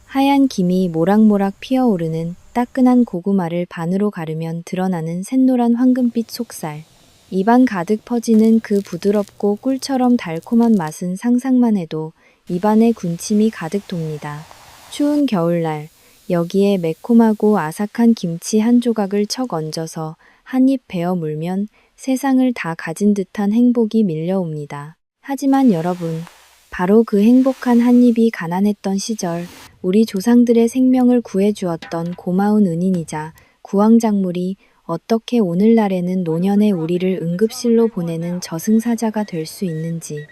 하얀 김이 모락모락 피어오르는 따끈한 고구마를 반으로 가르면 드러나는 샛노란 황금빛 속살. 입안 가득 퍼지는 그 부드럽고 꿀처럼 달콤한 맛은 상상만 해도 입안에 군침이 가득 돕니다. 추운 겨울날, 여기에 매콤하고 아삭한 김치 한 조각을 척 얹어서 한 입 베어 물면 세상을 다 가진 듯한 행복이 밀려옵니다. 하지만 여러분, 바로 그 행복한 한 입이 가난했던 시절, 우리 조상들의 생명을 구해주었던 고마운 은인이자 구황작물이 어떻게 오늘날에는 노년의 우리를 응급실로 보내는 저승사자가 될 수 있는지,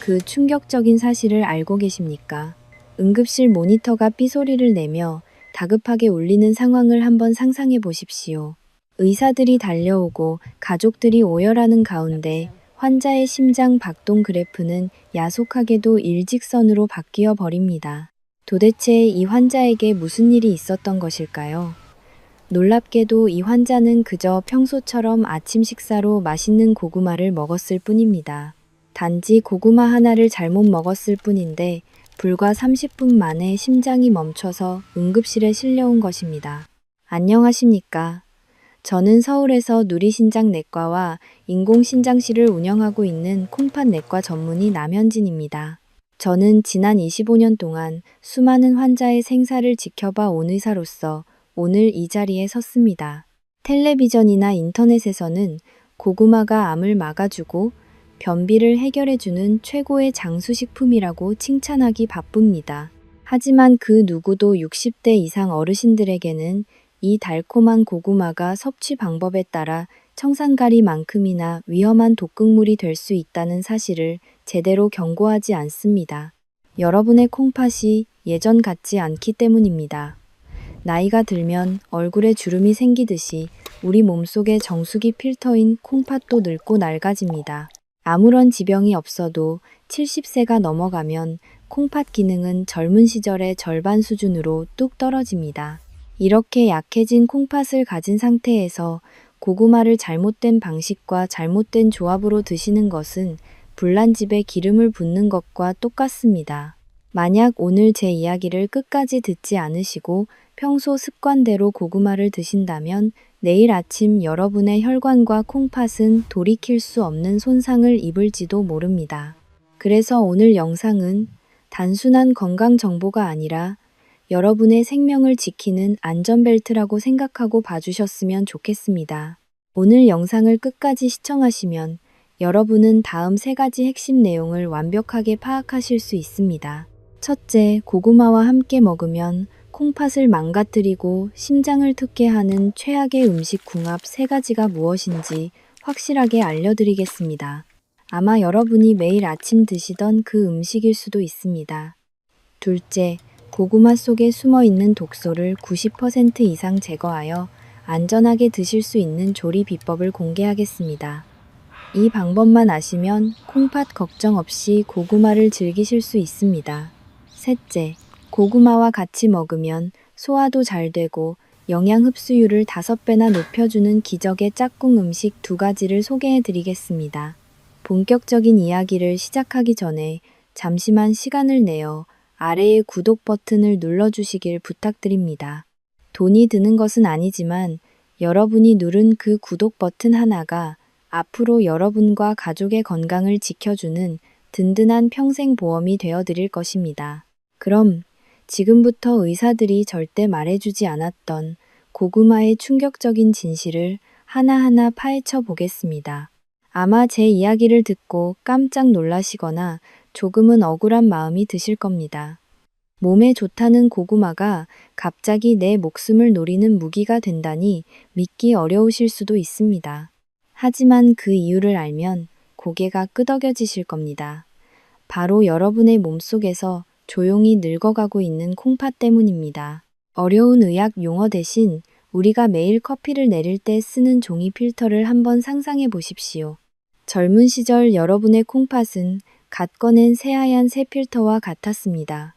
그 충격적인 사실을 알고 계십니까? 응급실 모니터가 삐소리를 내며 다급하게 울리는 상황을 한번 상상해 보십시오. 의사들이 달려오고 가족들이 오열하는 가운데 환자의 심장 박동 그래프는 야속하게도 일직선으로 바뀌어 버립니다. 도대체 이 환자에게 무슨 일이 있었던 것일까요? 놀랍게도 이 환자는 그저 평소처럼 아침 식사로 맛있는 고구마를 먹었을 뿐입니다. 단지 고구마 하나를 잘못 먹었을 뿐인데 불과 30분 만에 심장이 멈춰서 응급실에 실려온 것입니다. 안녕하십니까? 저는 서울에서 누리신장내과와 인공신장실을 운영하고 있는 콩팥내과 전문의 남현진입니다. 저는 지난 25년 동안 수많은 환자의 생사를 지켜봐 온 의사로서 오늘 이 자리에 섰습니다. 텔레비전이나 인터넷에서는 고구마가 암을 막아주고 변비를 해결해주는 최고의 장수식품이라고 칭찬하기 바쁩니다. 하지만 그 누구도 60대 이상 어르신들에게는 이 달콤한 고구마가 섭취 방법에 따라 청산가리만큼이나 위험한 독극물이 될 수 있다는 사실을 제대로 경고하지 않습니다. 여러분의 콩팥이 예전 같지 않기 때문입니다. 나이가 들면 얼굴에 주름이 생기듯이 우리 몸속의 정수기 필터인 콩팥도 늙고 낡아집니다. 아무런 지병이 없어도 70세가 넘어가면 콩팥 기능은 젊은 시절의 절반 수준으로 뚝 떨어집니다. 이렇게 약해진 콩팥을 가진 상태에서 고구마를 잘못된 방식과 잘못된 조합으로 드시는 것은 불난집에 기름을 붓는 것과 똑같습니다. 만약 오늘 제 이야기를 끝까지 듣지 않으시고 평소 습관대로 고구마를 드신다면 내일 아침 여러분의 혈관과 콩팥은 돌이킬 수 없는 손상을 입을지도 모릅니다. 그래서 오늘 영상은 단순한 건강 정보가 아니라 여러분의 생명을 지키는 안전벨트라고 생각하고 봐주셨으면 좋겠습니다. 오늘 영상을 끝까지 시청하시면 여러분은 다음 3가지 핵심 내용을 완벽하게 파악하실 수 있습니다. 첫째, 고구마와 함께 먹으면 콩팥을 망가뜨리고 심장을 특게 하는 최악의 음식 궁합 3가지가 무엇인지 확실하게 알려드리겠습니다. 아마 여러분이 매일 아침 드시던 그 음식일 수도 있습니다. 둘째, 고구마 속에 숨어있는 독소를 90% 이상 제거하여 안전하게 드실 수 있는 조리 비법을 공개하겠습니다. 이 방법만 아시면 콩팥 걱정 없이 고구마를 즐기실 수 있습니다. 셋째, 고구마와 같이 먹으면 소화도 잘 되고 영양 흡수율을 5배나 높여주는 기적의 짝꿍 음식 2가지를 소개해 드리겠습니다. 본격적인 이야기를 시작하기 전에 잠시만 시간을 내어 아래의 구독 버튼을 눌러주시길 부탁드립니다. 돈이 드는 것은 아니지만 여러분이 누른 그 구독 버튼 하나가 앞으로 여러분과 가족의 건강을 지켜주는 든든한 평생 보험이 되어드릴 것입니다. 그럼 지금부터 의사들이 절대 말해주지 않았던 고구마의 충격적인 진실을 하나하나 파헤쳐 보겠습니다. 아마 제 이야기를 듣고 깜짝 놀라시거나 조금은 억울한 마음이 드실 겁니다. 몸에 좋다는 고구마가 갑자기 내 목숨을 노리는 무기가 된다니 믿기 어려우실 수도 있습니다. 하지만 그 이유를 알면 고개가 끄덕여지실 겁니다. 바로 여러분의 몸속에서 조용히 늙어가고 있는 콩팥 때문입니다. 어려운 의학 용어 대신 우리가 매일 커피를 내릴 때 쓰는 종이 필터를 한번 상상해 보십시오. 젊은 시절 여러분의 콩팥은 갓 꺼낸 새하얀 새 필터와 같았습니다.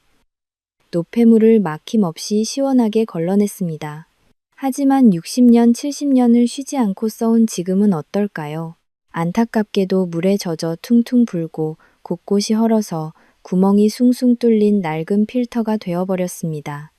노폐물을 막힘없이 시원하게 걸러냈습니다. 하지만 60년, 70년을 쉬지 않고 써온 지금은 어떨까요? 안타깝게도 물에 젖어 퉁퉁 불고 곳곳이 헐어서 구멍이 숭숭 뚫린 낡은 필터가 되어버렸습니다.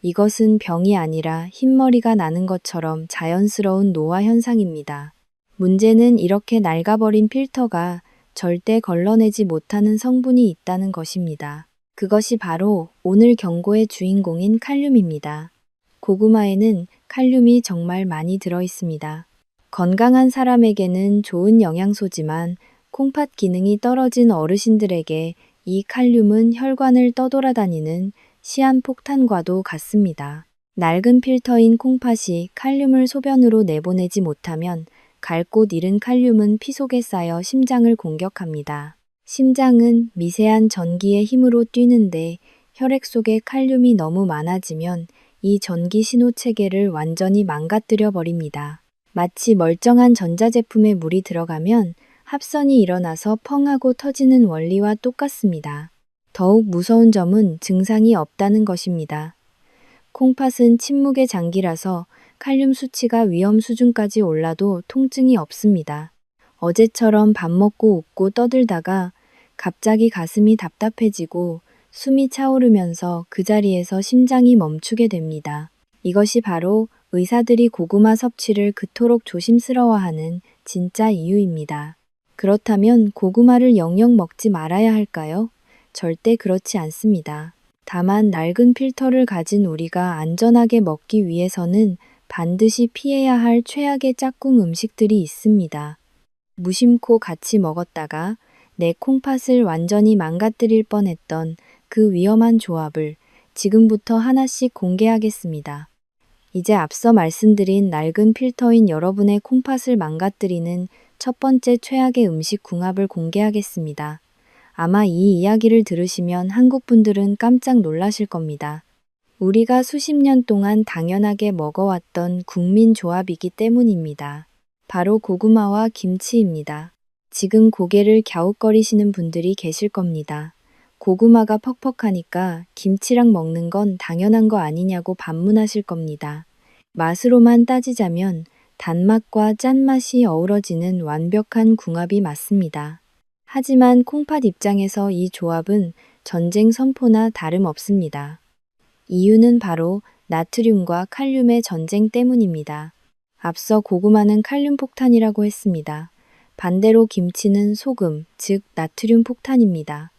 이것은 병이 아니라 흰머리가 나는 것처럼 자연스러운 노화 현상입니다. 문제는 이렇게 낡아버린 필터가 절대 걸러내지 못하는 성분이 있다는 것입니다. 그것이 바로 오늘 경고의 주인공인 칼륨입니다. 고구마에는 칼륨이 정말 많이 들어 있습니다. 건강한 사람에게는 좋은 영양소지만 콩팥 기능이 떨어진 어르신들에게 이 칼륨은 혈관을 떠돌아다니는 시한폭탄과도 같습니다. 낡은 필터인 콩팥이 칼륨을 소변으로 내보내지 못하면 갈 곳 잃은 칼륨은 피 속에 쌓여 심장을 공격합니다. 심장은 미세한 전기의 힘으로 뛰는데 혈액 속에 칼륨이 너무 많아지면 이 전기 신호 체계를 완전히 망가뜨려 버립니다. 마치 멀쩡한 전자제품에 물이 들어가면 합선이 일어나서 펑 하고 터지는 원리와 똑같습니다. 더욱 무서운 점은 증상이 없다는 것입니다. 콩팥은 침묵의 장기라서 칼륨 수치가 위험 수준까지 올라도 통증이 없습니다. 어제처럼 밥 먹고 웃고 떠들다가 갑자기 가슴이 답답해지고 숨이 차오르면서 그 자리에서 심장이 멈추게 됩니다. 이것이 바로 의사들이 고구마 섭취를 그토록 조심스러워하는 진짜 이유입니다. 그렇다면 고구마를 영영 먹지 말아야 할까요? 절대 그렇지 않습니다. 다만 낡은 필터를 가진 우리가 안전하게 먹기 위해서는 반드시 피해야 할 최악의 짝꿍 음식들이 있습니다. 무심코 같이 먹었다가 내 콩팥을 완전히 망가뜨릴 뻔했던 그 위험한 조합을 지금부터 하나씩 공개하겠습니다. 이제 앞서 말씀드린 낡은 필터인 여러분의 콩팥을 망가뜨리는 첫 번째 최악의 음식 궁합을 공개하겠습니다. 아마 이 이야기를 들으시면 한국 분들은 깜짝 놀라실 겁니다. 우리가 수십 년 동안 당연하게 먹어왔던 국민 조합이기 때문입니다. 바로 고구마와 김치입니다. 지금 고개를 갸웃거리시는 분들이 계실 겁니다. 고구마가 퍽퍽하니까 김치랑 먹는 건 당연한 거 아니냐고 반문하실 겁니다. 맛으로만 따지자면 단맛과 짠맛이 어우러지는 완벽한 궁합이 맞습니다. 하지만 콩팥 입장에서 이 조합은 전쟁 선포나 다름없습니다. 이유는 바로 나트륨과 칼륨의 전쟁 때문입니다. 앞서 고구마는 칼륨 폭탄이라고 했습니다. 반대로 김치는 소금, 즉 나트륨 폭탄입니다.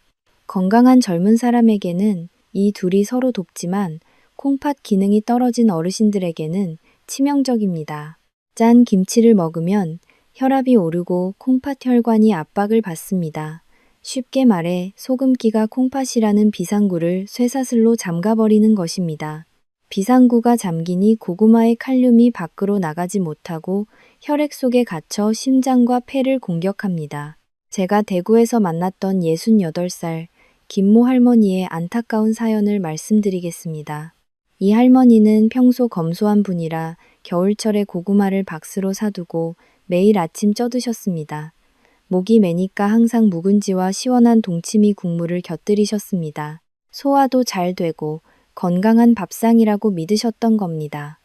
건강한 젊은 사람에게는 이 둘이 서로 돕지만 콩팥 기능이 떨어진 어르신들에게는 치명적입니다. 짠 김치를 먹으면 혈압이 오르고 콩팥 혈관이 압박을 받습니다. 쉽게 말해 소금기가 콩팥이라는 비상구를 쇠사슬로 잠가버리는 것입니다. 비상구가 잠기니 고구마의 칼륨이 밖으로 나가지 못하고 혈액 속에 갇혀 심장과 폐를 공격합니다. 제가 대구에서 만났던 68살 김모 할머니의 안타까운 사연을 말씀드리겠습니다. 이 할머니는 평소 검소한 분이라 겨울철에 고구마를 박스로 사두고 매일 아침 쪄드셨습니다. 목이 메니까 항상 묵은지와 시원한 동치미 국물을 곁들이셨습니다. 소화도 잘 되고 건강한 밥상이라고 믿으셨던 겁니다.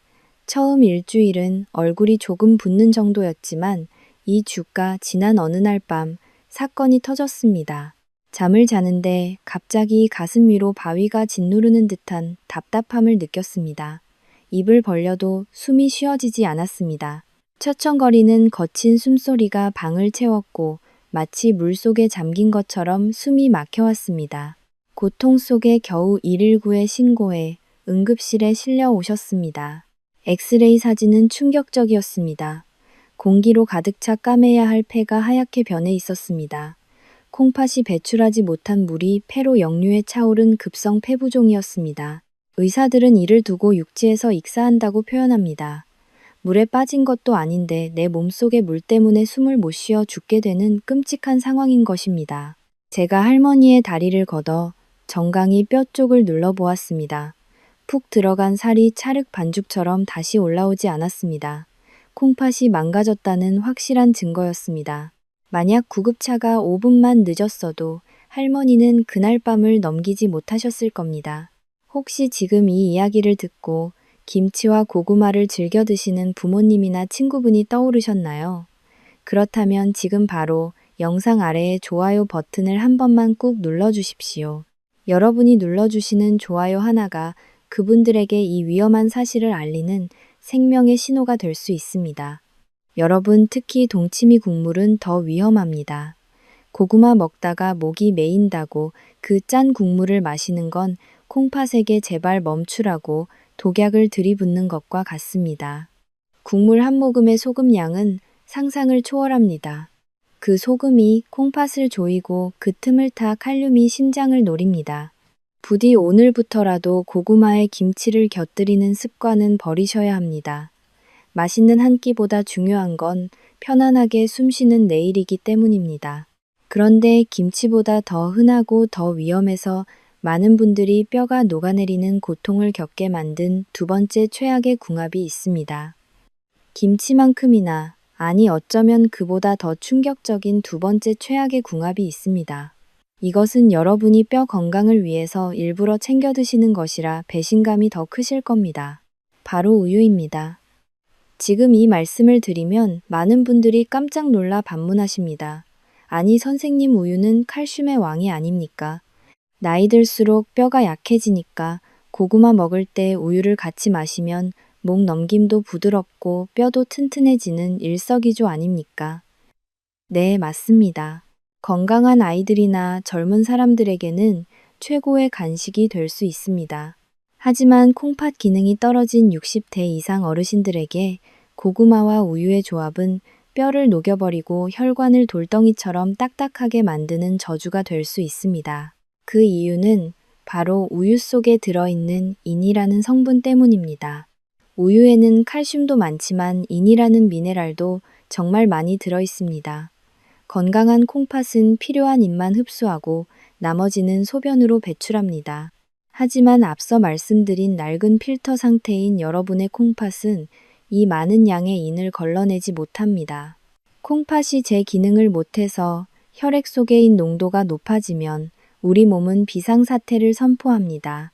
처음 일주일은 얼굴이 조금 붓는 정도였지만 이 주가 지난 어느 날 밤 사건이 터졌습니다. 잠을 자는데 갑자기 가슴 위로 바위가 짓누르는 듯한 답답함을 느꼈습니다. 입을 벌려도 숨이 쉬어지지 않았습니다. 처청거리는 거친 숨소리가 방을 채웠고 마치 물속에 잠긴 것처럼 숨이 막혀왔습니다. 고통 속에 겨우 119에 신고해 응급실에 실려 오셨습니다. 엑스레이 사진은 충격적이었습니다. 공기로 가득 차 까매야 할 폐가 하얗게 변해 있었습니다. 콩팥이 배출하지 못한 물이 폐로 역류해 차오른 급성 폐부종이었습니다. 의사들은 이를 두고 육지에서 익사한다고 표현합니다. 물에 빠진 것도 아닌데 내 몸속의 물 때문에 숨을 못 쉬어 죽게 되는 끔찍한 상황인 것입니다. 제가 할머니의 다리를 걷어 정강이 뼈 쪽을 눌러보았습니다. 푹 들어간 살이 찰흙 반죽처럼 다시 올라오지 않았습니다. 콩팥이 망가졌다는 확실한 증거였습니다. 만약 구급차가 5분만 늦었어도 할머니는 그날 밤을 넘기지 못하셨을 겁니다. 혹시 지금 이 이야기를 듣고 김치와 고구마를 즐겨 드시는 부모님이나 친구분이 떠오르셨나요? 그렇다면 지금 바로 영상 아래에 좋아요 버튼을 한 번만 꾹 눌러주십시오. 여러분이 눌러주시는 좋아요 하나가 그분들에게 이 위험한 사실을 알리는 생명의 신호가 될 수 있습니다. 여러분, 특히 동치미 국물은 더 위험합니다. 고구마 먹다가 목이 메인다고 그 짠 국물을 마시는 건 콩팥에게 제발 멈추라고 독약을 들이붓는 것과 같습니다. 국물 한 모금의 소금 양은 상상을 초월합니다. 그 소금이 콩팥을 조이고 그 틈을 타 칼륨이 심장을 노립니다. 부디 오늘부터라도 고구마에 김치를 곁들이는 습관은 버리셔야 합니다. 맛있는 한 끼보다 중요한 건 편안하게 숨쉬는 내일이기 때문입니다. 그런데 김치보다 더 흔하고 더 위험해서 많은 분들이 뼈가 녹아내리는 고통을 겪게 만든 두 번째 최악의 궁합이 있습니다. 김치만큼이나, 아니 어쩌면 그보다 더 충격적인 두 번째 최악의 궁합이 있습니다. 이것은 여러분이 뼈 건강을 위해서 일부러 챙겨 드시는 것이라 배신감이 더 크실 겁니다. 바로 우유입니다. 지금 이 말씀을 드리면 많은 분들이 깜짝 놀라 반문하십니다. 아니 선생님, 우유는 칼슘의 왕이 아닙니까? 나이 들수록 뼈가 약해지니까 고구마 먹을 때 우유를 같이 마시면 목 넘김도 부드럽고 뼈도 튼튼해지는 일석이조 아닙니까? 네, 맞습니다. 건강한 아이들이나 젊은 사람들에게는 최고의 간식이 될 수 있습니다. 하지만 콩팥 기능이 떨어진 60대 이상 어르신들에게 고구마와 우유의 조합은 뼈를 녹여버리고 혈관을 돌덩이처럼 딱딱하게 만드는 저주가 될 수 있습니다. 그 이유는 바로 우유 속에 들어있는 인이라는 성분 때문입니다. 우유에는 칼슘도 많지만 인이라는 미네랄도 정말 많이 들어있습니다. 건강한 콩팥은 필요한 인만 흡수하고 나머지는 소변으로 배출합니다. 하지만 앞서 말씀드린 낡은 필터 상태인 여러분의 콩팥은 이 많은 양의 인을 걸러내지 못합니다. 콩팥이 제 기능을 못해서 혈액 속의 인 농도가 높아지면 우리 몸은 비상사태를 선포합니다.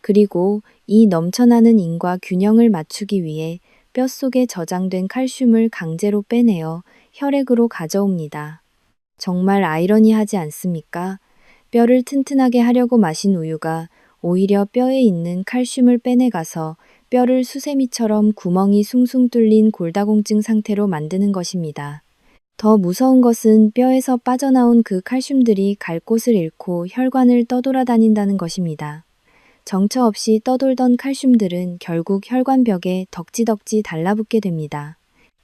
그리고 이 넘쳐나는 인과 균형을 맞추기 위해 뼛속에 저장된 칼슘을 강제로 빼내어 혈액으로 가져옵니다. 정말 아이러니하지 않습니까? 뼈를 튼튼하게 하려고 마신 우유가 오히려 뼈에 있는 칼슘을 빼내가서 뼈를 수세미처럼 구멍이 숭숭 뚫린 골다공증 상태로 만드는 것입니다. 더 무서운 것은 뼈에서 빠져나온 그 칼슘들이 갈 곳을 잃고 혈관을 떠돌아다닌다는 것입니다. 정처 없이 떠돌던 칼슘들은 결국 혈관벽에 덕지덕지 달라붙게 됩니다.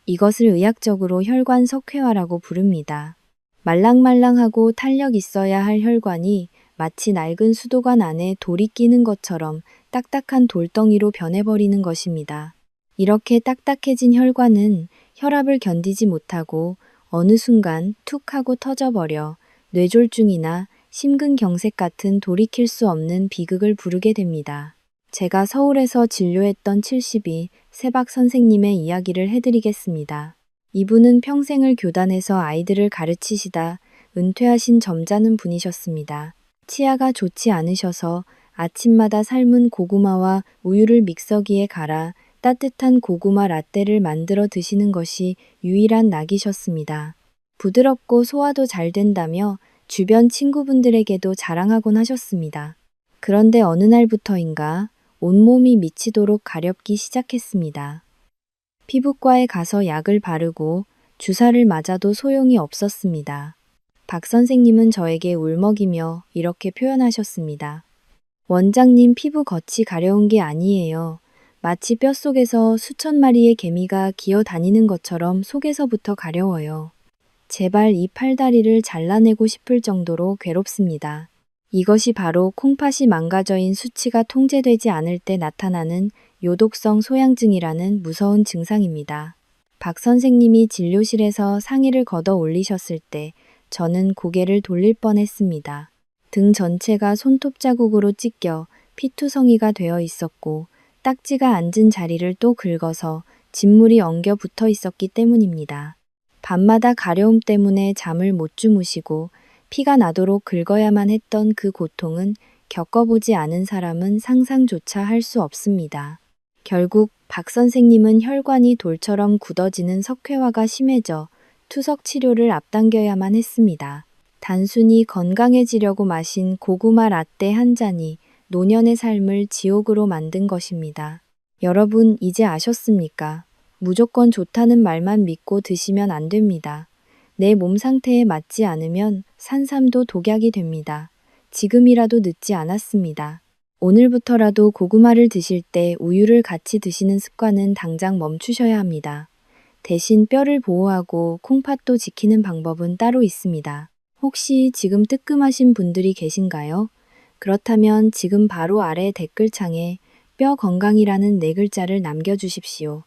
이것을 의학적으로 혈관 석회화라고 부릅니다. 말랑말랑하고 탄력 있어야 할 혈관이 마치 낡은 수도관 안에 돌이 끼는 것처럼 딱딱한 돌덩이로 변해버리는 것입니다. 이렇게 딱딱해진 혈관은 혈압을 견디지 못하고 어느 순간 툭 하고 터져버려 뇌졸중이나 심근경색 같은 돌이킬 수 없는 비극을 부르게 됩니다. 제가 서울에서 진료했던 72 세박 선생님의 이야기를 해드리겠습니다. 이분은 평생을 교단에서 아이들을 가르치시다 은퇴하신 점잖은 분이셨습니다. 치아가 좋지 않으셔서 아침마다 삶은 고구마와 우유를 믹서기에 갈아 따뜻한 고구마 라떼를 만들어 드시는 것이 유일한 낙이셨습니다. 부드럽고 소화도 잘 된다며 주변 친구분들에게도 자랑하곤 하셨습니다. 그런데 어느 날부터인가 온몸이 미치도록 가렵기 시작했습니다. 피부과에 가서 약을 바르고 주사를 맞아도 소용이 없었습니다. 박 선생님은 저에게 울먹이며 이렇게 표현하셨습니다. 원장님, 피부 겉이 가려운 게 아니에요. 마치 뼛속에서 수천 마리의 개미가 기어 다니는 것처럼 속에서부터 가려워요. 제발 이 팔다리를 잘라내고 싶을 정도로 괴롭습니다. 이것이 바로 콩팥이 망가져인 수치가 통제되지 않을 때 나타나는 요독성 소양증이라는 무서운 증상입니다. 박 선생님이 진료실에서 상의를 걷어 올리셨을 때 저는 고개를 돌릴 뻔했습니다. 등 전체가 손톱 자국으로 찢겨 피투성이가 되어 있었고 딱지가 앉은 자리를 또 긁어서 진물이 엉겨 붙어 있었기 때문입니다. 밤마다 가려움 때문에 잠을 못 주무시고 피가 나도록 긁어야만 했던 그 고통은 겪어보지 않은 사람은 상상조차 할 수 없습니다. 결국 박 선생님은 혈관이 돌처럼 굳어지는 석회화가 심해져 투석 치료를 앞당겨야만 했습니다. 단순히 건강해지려고 마신 고구마 라떼 한 잔이 노년의 삶을 지옥으로 만든 것입니다. 여러분, 이제 아셨습니까? 무조건 좋다는 말만 믿고 드시면 안 됩니다. 내 몸 상태에 맞지 않으면 산삼도 독약이 됩니다. 지금이라도 늦지 않았습니다. 오늘부터라도 고구마를 드실 때 우유를 같이 드시는 습관은 당장 멈추셔야 합니다. 대신 뼈를 보호하고 콩팥도 지키는 방법은 따로 있습니다. 혹시 지금 뜨끔하신 분들이 계신가요? 그렇다면 지금 바로 아래 댓글창에 뼈 건강이라는 네 글자를 남겨주십시오.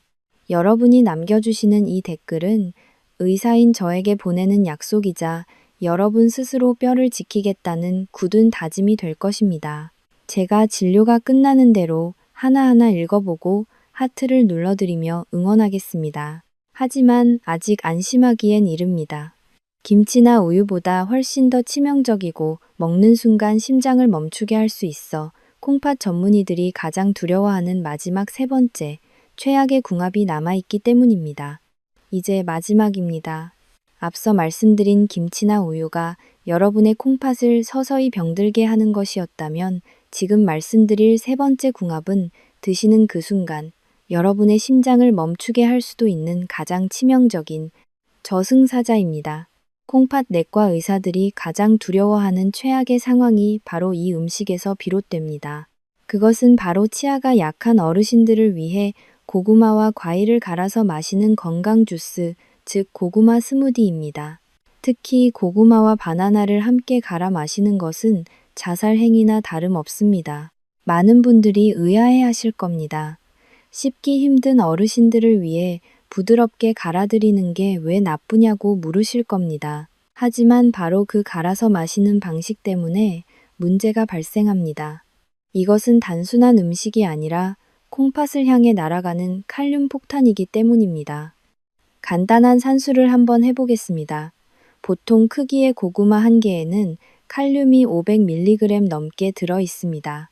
여러분이 남겨주시는 이 댓글은 의사인 저에게 보내는 약속이자 여러분 스스로 뼈를 지키겠다는 굳은 다짐이 될 것입니다. 제가 진료가 끝나는 대로 하나하나 읽어보고 하트를 눌러드리며 응원하겠습니다. 하지만 아직 안심하기엔 이릅니다. 김치나 우유보다 훨씬 더 치명적이고 먹는 순간 심장을 멈추게 할 수 있어 콩팥 전문의들이 가장 두려워하는 마지막 세 번째, 최악의 궁합이 남아있기 때문입니다. 이제 마지막입니다. 앞서 말씀드린 김치나 우유가 여러분의 콩팥을 서서히 병들게 하는 것이었다면 지금 말씀드릴 세 번째 궁합은 드시는 그 순간 여러분의 심장을 멈추게 할 수도 있는 가장 치명적인 저승사자입니다. 콩팥 내과 의사들이 가장 두려워하는 최악의 상황이 바로 이 음식에서 비롯됩니다. 그것은 바로 치아가 약한 어르신들을 위해 고구마와 과일을 갈아서 마시는 건강 주스, 즉 고구마 스무디입니다. 특히 고구마와 바나나를 함께 갈아 마시는 것은 자살 행위나 다름없습니다. 많은 분들이 의아해 하실 겁니다. 씹기 힘든 어르신들을 위해 부드럽게 갈아드리는 게 왜 나쁘냐고 물으실 겁니다. 하지만 바로 그 갈아서 마시는 방식 때문에 문제가 발생합니다. 이것은 단순한 음식이 아니라 콩팥을 향해 날아가는 칼륨 폭탄이기 때문입니다. 간단한 산수를 한번 해보겠습니다. 보통 크기의 고구마 한 개에는 칼륨이 500mg 넘게 들어 있습니다.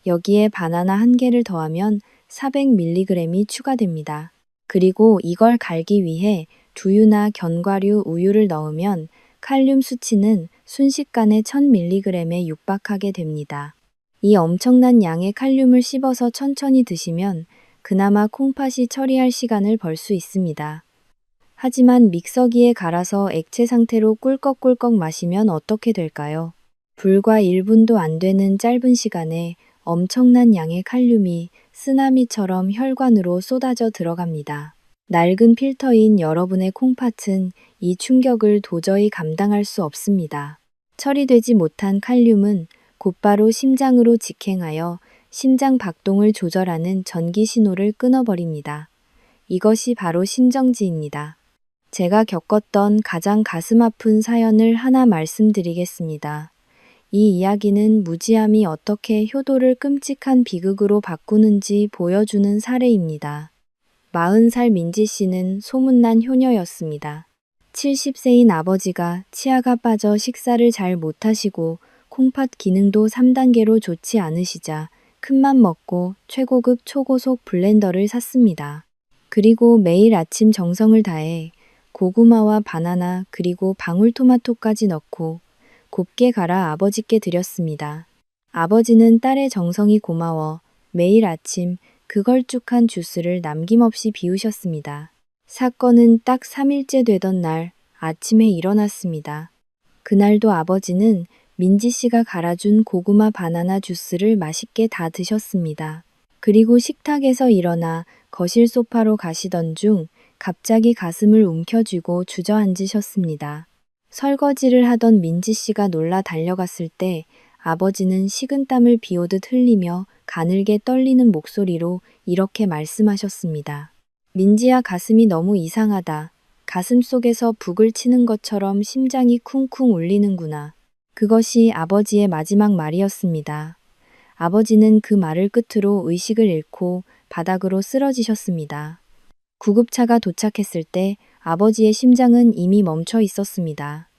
여기에 바나나 한 개를 더하면 400mg이 추가됩니다. 그리고 이걸 갈기 위해 두유나 견과류, 우유를 넣으면 칼륨 수치는 순식간에 1000mg에 육박하게 됩니다. 이 엄청난 양의 칼륨을 씹어서 천천히 드시면 그나마 콩팥이 처리할 시간을 벌 수 있습니다. 하지만 믹서기에 갈아서 액체 상태로 꿀꺽꿀꺽 마시면 어떻게 될까요? 불과 1분도 안 되는 짧은 시간에 엄청난 양의 칼륨이 쓰나미처럼 혈관으로 쏟아져 들어갑니다. 낡은 필터인 여러분의 콩팥은 이 충격을 도저히 감당할 수 없습니다. 처리되지 못한 칼륨은 곧바로 심장으로 직행하여 심장 박동을 조절하는 전기 신호를 끊어버립니다. 이것이 바로 심정지입니다. 제가 겪었던 가장 가슴 아픈 사연을 하나 말씀드리겠습니다. 이 이야기는 무지함이 어떻게 효도를 끔찍한 비극으로 바꾸는지 보여주는 사례입니다. 40살 민지 씨는 소문난 효녀였습니다. 70세인 아버지가 치아가 빠져 식사를 잘 못하시고 콩팥 기능도 3단계로 좋지 않으시자 큰맘 먹고 최고급 초고속 블렌더를 샀습니다. 그리고 매일 아침 정성을 다해 고구마와 바나나 그리고 방울토마토까지 넣고 곱게 갈아 아버지께 드렸습니다. 아버지는 딸의 정성이 고마워 매일 아침 그 걸쭉한 주스를 남김없이 비우셨습니다. 사건은 딱 3일째 되던 날 아침에 일어났습니다. 그날도 아버지는 민지 씨가 갈아준 고구마 바나나 주스를 맛있게 다 드셨습니다. 그리고 식탁에서 일어나 거실 소파로 가시던 중 갑자기 가슴을 움켜쥐고 주저앉으셨습니다. 설거지를 하던 민지 씨가 놀라 달려갔을 때 아버지는 식은땀을 비오듯 흘리며 가늘게 떨리는 목소리로 이렇게 말씀하셨습니다. 민지야, 가슴이 너무 이상하다. 가슴 속에서 북을 치는 것처럼 심장이 쿵쿵 울리는구나. 그것이 아버지의 마지막 말이었습니다. 아버지는 그 말을 끝으로 의식을 잃고 바닥으로 쓰러지셨습니다. 구급차가 도착했을 때 아버지의 심장은 이미 멈춰 있었습니다.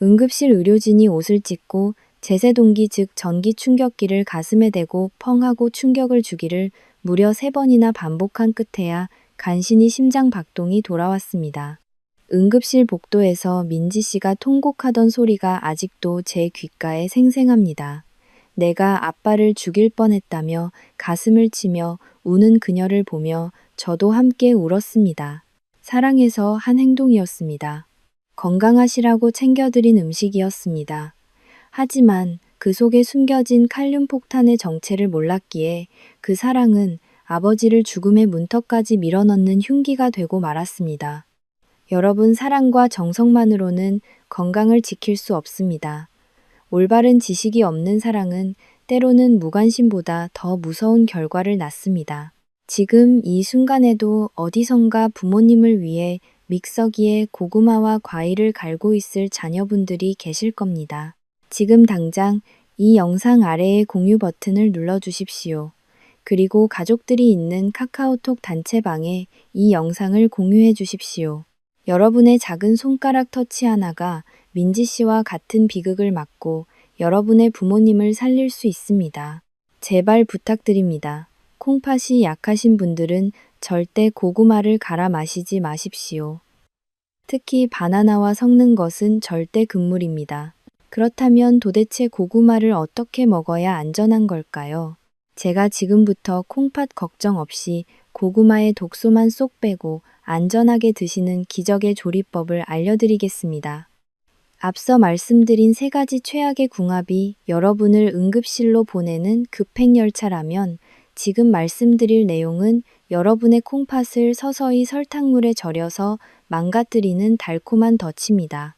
응급실 의료진이 옷을 찢고 제세동기 즉 전기 충격기를 가슴에 대고 펑 하고 충격을 주기를 무려 3번이나 반복한 끝에야 간신히 심장 박동이 돌아왔습니다. 응급실 복도에서 민지 씨가 통곡하던 소리가 아직도 제 귓가에 생생합니다. 내가 아빠를 죽일 뻔했다며 가슴을 치며 우는 그녀를 보며 저도 함께 울었습니다. 사랑해서 한 행동이었습니다. 건강하시라고 챙겨드린 음식이었습니다. 하지만 그 속에 숨겨진 칼륨 폭탄의 정체를 몰랐기에 그 사랑은 아버지를 죽음의 문턱까지 밀어넣는 흉기가 되고 말았습니다. 여러분, 사랑과 정성만으로는 건강을 지킬 수 없습니다. 올바른 지식이 없는 사랑은 때로는 무관심보다 더 무서운 결과를 낳습니다. 지금 이 순간에도 어디선가 부모님을 위해 믹서기에 고구마와 과일을 갈고 있을 자녀분들이 계실 겁니다. 지금 당장 이 영상 아래의 공유 버튼을 눌러주십시오. 그리고 가족들이 있는 카카오톡 단체방에 이 영상을 공유해 주십시오. 여러분의 작은 손가락 터치 하나가 민지 씨와 같은 비극을 막고 여러분의 부모님을 살릴 수 있습니다. 제발 부탁드립니다. 콩팥이 약하신 분들은 절대 고구마를 갈아 마시지 마십시오. 특히 바나나와 섞는 것은 절대 금물입니다. 그렇다면 도대체 고구마를 어떻게 먹어야 안전한 걸까요? 제가 지금부터 콩팥 걱정 없이 고구마의 독소만 쏙 빼고 안전하게 드시는 기적의 조리법을 알려드리겠습니다. 앞서 말씀드린 세 가지 최악의 궁합이 여러분을 응급실로 보내는 급행열차라면 지금 말씀드릴 내용은 여러분의 콩팥을 서서히 설탕물에 절여서 망가뜨리는 달콤한 덫입니다.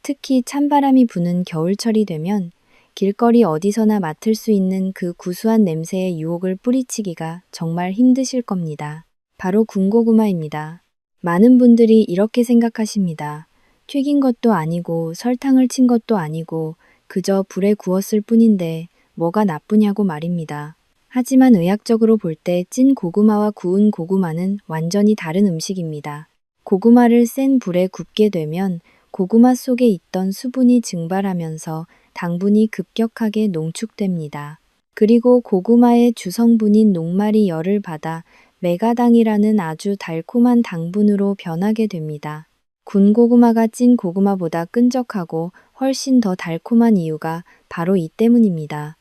특히 찬바람이 부는 겨울철이 되면 길거리 어디서나 맡을 수 있는 그 구수한 냄새의 유혹을 뿌리치기가 정말 힘드실 겁니다. 바로 군고구마입니다. 많은 분들이 이렇게 생각하십니다. 튀긴 것도 아니고 설탕을 친 것도 아니고 그저 불에 구웠을 뿐인데 뭐가 나쁘냐고 말입니다. 하지만 의학적으로 볼 때 찐 고구마와 구운 고구마는 완전히 다른 음식입니다. 고구마를 센 불에 굽게 되면 고구마 속에 있던 수분이 증발하면서 당분이 급격하게 농축됩니다. 그리고 고구마의 주성분인 녹말이 열을 받아 메가당이라는 아주 달콤한 당분으로 변하게 됩니다. 군 고구마가 찐 고구마보다 끈적하고 훨씬 더 달콤한 이유가 바로 이 때문입니다.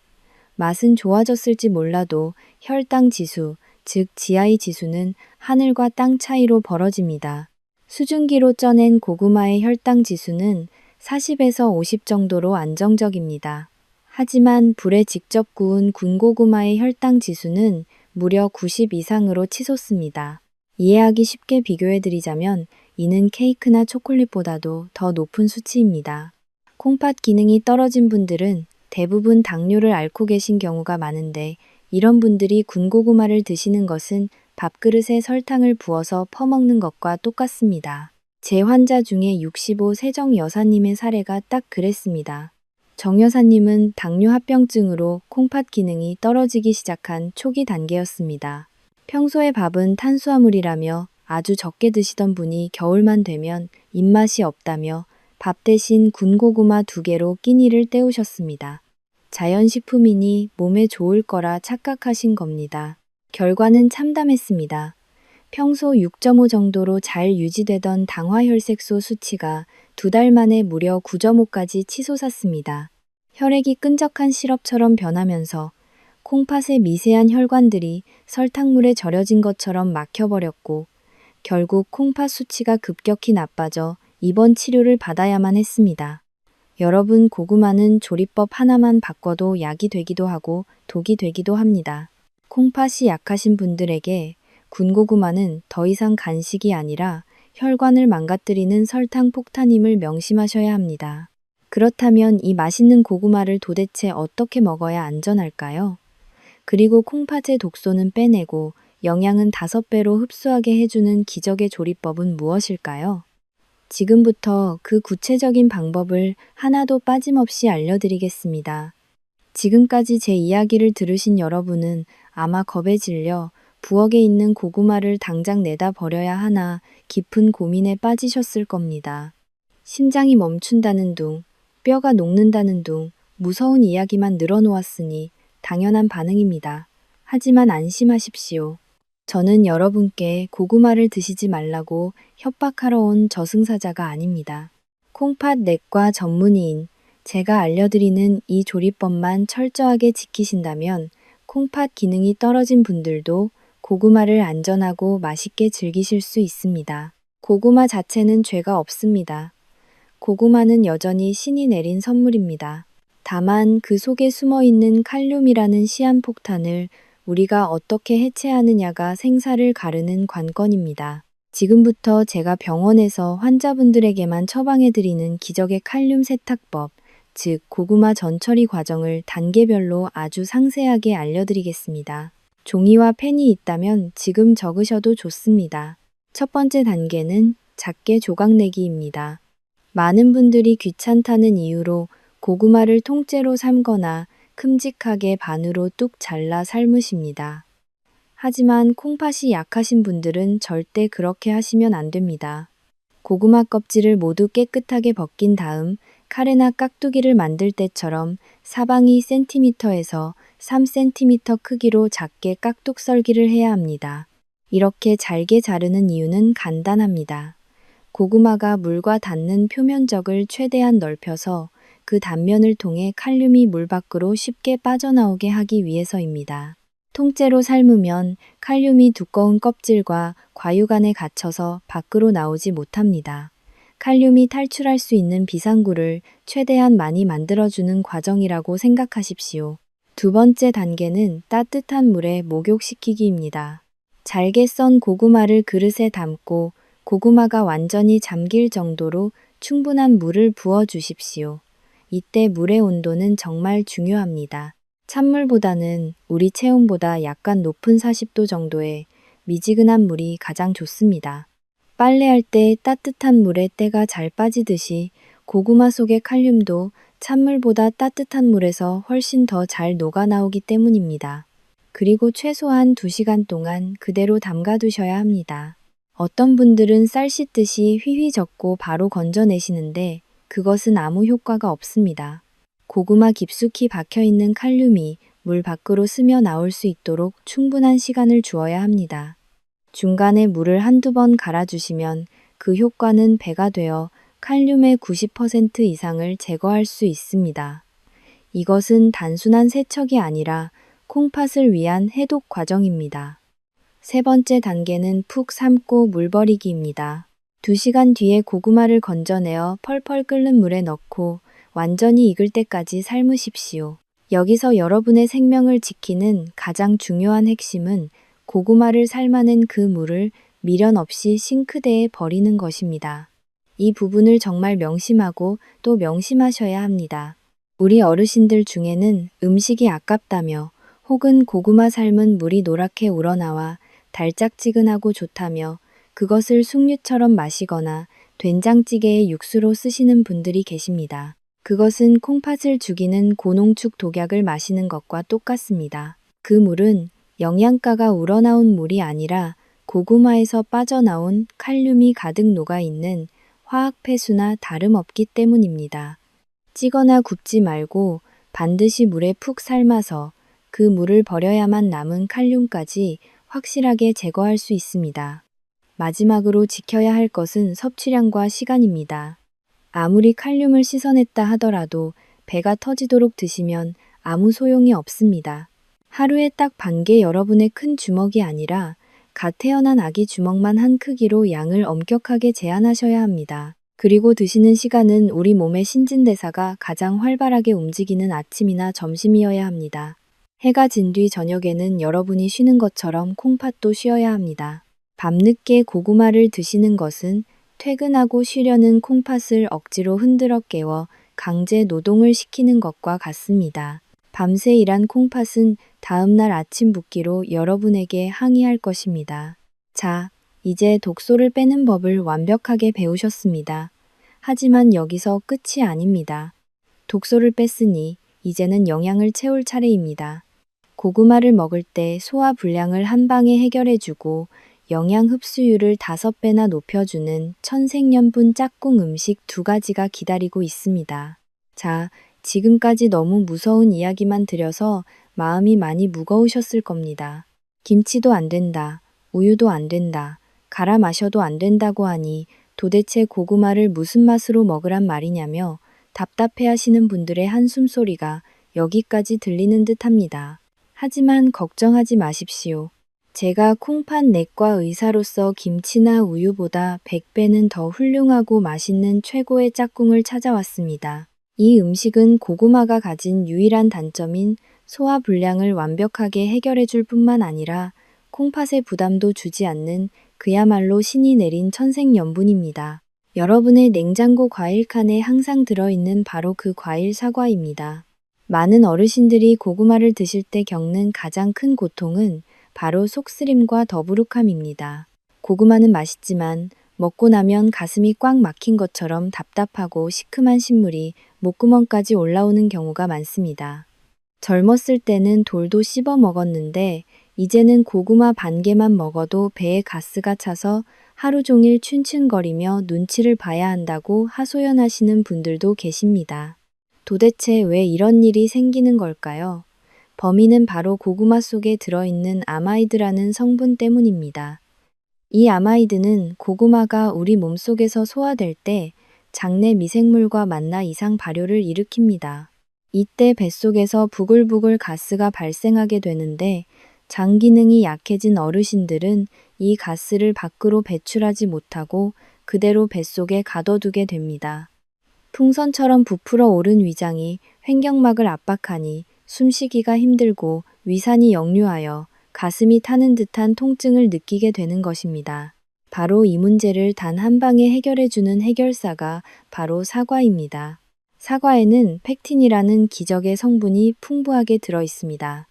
맛은 좋아졌을지 몰라도 혈당 지수, 즉 GI 지수는 하늘과 땅 차이로 벌어집니다. 수증기로 쪄낸 고구마의 혈당 지수는 40에서 50 정도로 안정적입니다. 하지만 불에 직접 구운 군고구마의 혈당 지수는 무려 90 이상으로 치솟습니다. 이해하기 쉽게 비교해드리자면 이는 케이크나 초콜릿보다도 더 높은 수치입니다. 콩팥 기능이 떨어진 분들은 대부분 당뇨를 앓고 계신 경우가 많은데 이런 분들이 군고구마를 드시는 것은 밥그릇에 설탕을 부어서 퍼먹는 것과 똑같습니다. 제 환자 중에 65 세정 여사님의 사례가 딱 그랬습니다. 정 여사님은 당뇨 합병증으로 콩팥 기능이 떨어지기 시작한 초기 단계였습니다. 평소에 밥은 탄수화물이라며 아주 적게 드시던 분이 겨울만 되면 입맛이 없다며 밥 대신 군고구마 2개로 끼니를 때우셨습니다. 자연식품이니 몸에 좋을 거라 착각하신 겁니다. 결과는 참담했습니다. 평소 6.5 정도로 잘 유지되던 당화혈색소 수치가 2달 만에 무려 9.5까지 치솟았습니다. 혈액이 끈적한 시럽처럼 변하면서 콩팥의 미세한 혈관들이 설탕물에 절여진 것처럼 막혀버렸고 결국 콩팥 수치가 급격히 나빠져 입원 치료를 받아야만 했습니다. 여러분, 고구마는 조리법 하나만 바꿔도 약이 되기도 하고 독이 되기도 합니다. 콩팥이 약하신 분들에게 군고구마는 더 이상 간식이 아니라 혈관을 망가뜨리는 설탕 폭탄임을 명심하셔야 합니다. 그렇다면 이 맛있는 고구마를 도대체 어떻게 먹어야 안전할까요? 그리고 콩팥의 독소는 빼내고 영양은 5배로 흡수하게 해주는 기적의 조리법은 무엇일까요? 지금부터 그 구체적인 방법을 하나도 빠짐없이 알려드리겠습니다. 지금까지 제 이야기를 들으신 여러분은 아마 겁에 질려 부엌에 있는 고구마를 당장 내다 버려야 하나 깊은 고민에 빠지셨을 겁니다. 심장이 멈춘다는 둥, 뼈가 녹는다는 둥, 무서운 이야기만 늘어놓았으니 당연한 반응입니다. 하지만 안심하십시오. 저는 여러분께 고구마를 드시지 말라고 협박하러 온 저승사자가 아닙니다. 콩팥 내과 전문의인 제가 알려드리는 이 조리법만 철저하게 지키신다면 콩팥 기능이 떨어진 분들도 고구마를 안전하고 맛있게 즐기실 수 있습니다. 고구마 자체는 죄가 없습니다. 고구마는 여전히 신이 내린 선물입니다. 다만 그 속에 숨어 있는 칼륨이라는 시한폭탄을 우리가 어떻게 해체하느냐가 생사를 가르는 관건입니다. 지금부터 제가 병원에서 환자분들에게만 처방해드리는 기적의 칼륨 세탁법, 즉 고구마 전처리 과정을 단계별로 아주 상세하게 알려드리겠습니다. 종이와 펜이 있다면 지금 적으셔도 좋습니다. 첫 번째 단계는 작게 조각내기입니다. 많은 분들이 귀찮다는 이유로 고구마를 통째로 삶거나 큼직하게 반으로 뚝 잘라 삶으십니다. 하지만 콩팥이 약하신 분들은 절대 그렇게 하시면 안 됩니다. 고구마 껍질을 모두 깨끗하게 벗긴 다음 카레나 깍두기를 만들 때처럼 사방이 cm에서 3cm 크기로 작게 깍둑 썰기를 해야 합니다. 이렇게 잘게 자르는 이유는 간단합니다. 고구마가 물과 닿는 표면적을 최대한 넓혀서 그 단면을 통해 칼륨이 물 밖으로 쉽게 빠져나오게 하기 위해서입니다. 통째로 삶으면 칼륨이 두꺼운 껍질과 과육안에 갇혀서 밖으로 나오지 못합니다. 칼륨이 탈출할 수 있는 비상구를 최대한 많이 만들어주는 과정이라고 생각하십시오. 두 번째 단계는 따뜻한 물에 목욕시키기입니다. 잘게 썬 고구마를 그릇에 담고 고구마가 완전히 잠길 정도로 충분한 물을 부어 주십시오. 이때 물의 온도는 정말 중요합니다. 찬물보다는 우리 체온보다 약간 높은 40도 정도의 미지근한 물이 가장 좋습니다. 빨래할 때 따뜻한 물에 때가 잘 빠지듯이 고구마 속의 칼륨도 찬물보다 따뜻한 물에서 훨씬 더 잘 녹아나오기 때문입니다. 그리고 최소한 2시간 동안 그대로 담가두셔야 합니다. 어떤 분들은 쌀 씻듯이 휘휘 젓고 바로 건져내시는데 그것은 아무 효과가 없습니다. 고구마 깊숙이 박혀있는 칼륨이 물 밖으로 스며 나올 수 있도록 충분한 시간을 주어야 합니다. 중간에 물을 한두 번 갈아주시면 그 효과는 배가 되어 칼륨의 90% 이상을 제거할 수 있습니다. 이것은 단순한 세척이 아니라 콩팥을 위한 해독 과정입니다. 세 번째 단계는 푹 삶고 물 버리기입니다. 2시간 뒤에 고구마를 건져내어 펄펄 끓는 물에 넣고 완전히 익을 때까지 삶으십시오. 여기서 여러분의 생명을 지키는 가장 중요한 핵심은 고구마를 삶아낸 그 물을 미련 없이 싱크대에 버리는 것입니다. 이 부분을 정말 명심하고 또 명심하셔야 합니다. 우리 어르신들 중에는 음식이 아깝다며 혹은 고구마 삶은 물이 노랗게 우러나와 달짝지근하고 좋다며 그것을 숭늉처럼 마시거나 된장찌개의 육수로 쓰시는 분들이 계십니다. 그것은 콩팥을 죽이는 고농축 독약을 마시는 것과 똑같습니다. 그 물은 영양가가 우러나온 물이 아니라 고구마에서 빠져나온 칼륨이 가득 녹아있는 화학폐수나 다름없기 때문입니다. 찌거나 굽지 말고 반드시 물에 푹 삶아서 그 물을 버려야만 남은 칼륨까지 확실하게 제거할 수 있습니다. 마지막으로 지켜야 할 것은 섭취량과 시간입니다. 아무리 칼륨을 씻어냈다 하더라도 배가 터지도록 드시면 아무 소용이 없습니다. 하루에 딱 반 개 여러분의 큰 주먹이 아니라 갓 태어난 아기 주먹만 한 크기로 양을 엄격하게 제한하셔야 합니다. 그리고 드시는 시간은 우리 몸의 신진대사가 가장 활발하게 움직이는 아침이나 점심이어야 합니다. 해가 진 뒤 저녁에는 여러분이 쉬는 것처럼 콩팥도 쉬어야 합니다. 밤늦게 고구마를 드시는 것은 퇴근하고 쉬려는 콩팥을 억지로 흔들어 깨워 강제 노동을 시키는 것과 같습니다. 밤새 일한 콩팥은 다음날 아침 붓기로 여러분에게 항의할 것입니다. 자, 이제 독소를 빼는 법을 완벽하게 배우셨습니다. 하지만 여기서 끝이 아닙니다. 독소를 뺐으니 이제는 영양을 채울 차례입니다. 고구마를 먹을 때 소화 불량을 한 방에 해결해주고 영양 흡수율을 5배나 높여주는 천생연분 짝꿍 음식 2가지가 기다리고 있습니다. 자, 지금까지 너무 무서운 이야기만 드려서 마음이 많이 무거우셨을 겁니다. 김치도 안 된다. 우유도 안 된다. 갈아 마셔도 안 된다고 하니 도대체 고구마를 무슨 맛으로 먹으란 말이냐며 답답해하시는 분들의 한숨소리가 여기까지 들리는 듯합니다. 하지만 걱정하지 마십시오. 제가 콩팥 내과 의사로서 김치나 우유보다 100배는 더 훌륭하고 맛있는 최고의 짝꿍을 찾아왔습니다. 이 음식은 고구마가 가진 유일한 단점인 소화 불량을 완벽하게 해결해 줄 뿐만 아니라 콩팥에 부담도 주지 않는 그야말로 신이 내린 천생연분입니다. 여러분의 냉장고 과일 칸에 항상 들어있는 바로 그 과일 사과입니다. 많은 어르신들이 고구마를 드실 때 겪는 가장 큰 고통은 바로 속쓰림과 더부룩함입니다. 고구마는 맛있지만 먹고 나면 가슴이 꽉 막힌 것처럼 답답하고 시큼한 신물이 목구멍까지 올라오는 경우가 많습니다. 젊었을 때는 돌도 씹어 먹었는데 이제는 고구마 반 개만 먹어도 배에 가스가 차서 하루 종일 춘춘거리며 눈치를 봐야 한다고 하소연하시는 분들도 계십니다. 도대체 왜 이런 일이 생기는 걸까요? 범인은 바로 고구마 속에 들어있는 아마이드라는 성분 때문입니다. 이 아마이드는 고구마가 우리 몸속에서 소화될 때 장내 미생물과 만나 이상 발효를 일으킵니다. 이때 뱃속에서 부글부글 가스가 발생하게 되는데 장 기능이 약해진 어르신들은 이 가스를 밖으로 배출하지 못하고 그대로 뱃속에 가둬두게 됩니다. 풍선처럼 부풀어 오른 위장이 횡격막을 압박하니 숨쉬기가 힘들고 위산이 역류하여 가슴이 타는 듯한 통증을 느끼게 되는 것입니다. 바로 이 문제를 단 한 방에 해결해주는 해결사가 바로 사과입니다. 사과에는 펙틴이라는 기적의 성분이 풍부하게 들어 있습니다.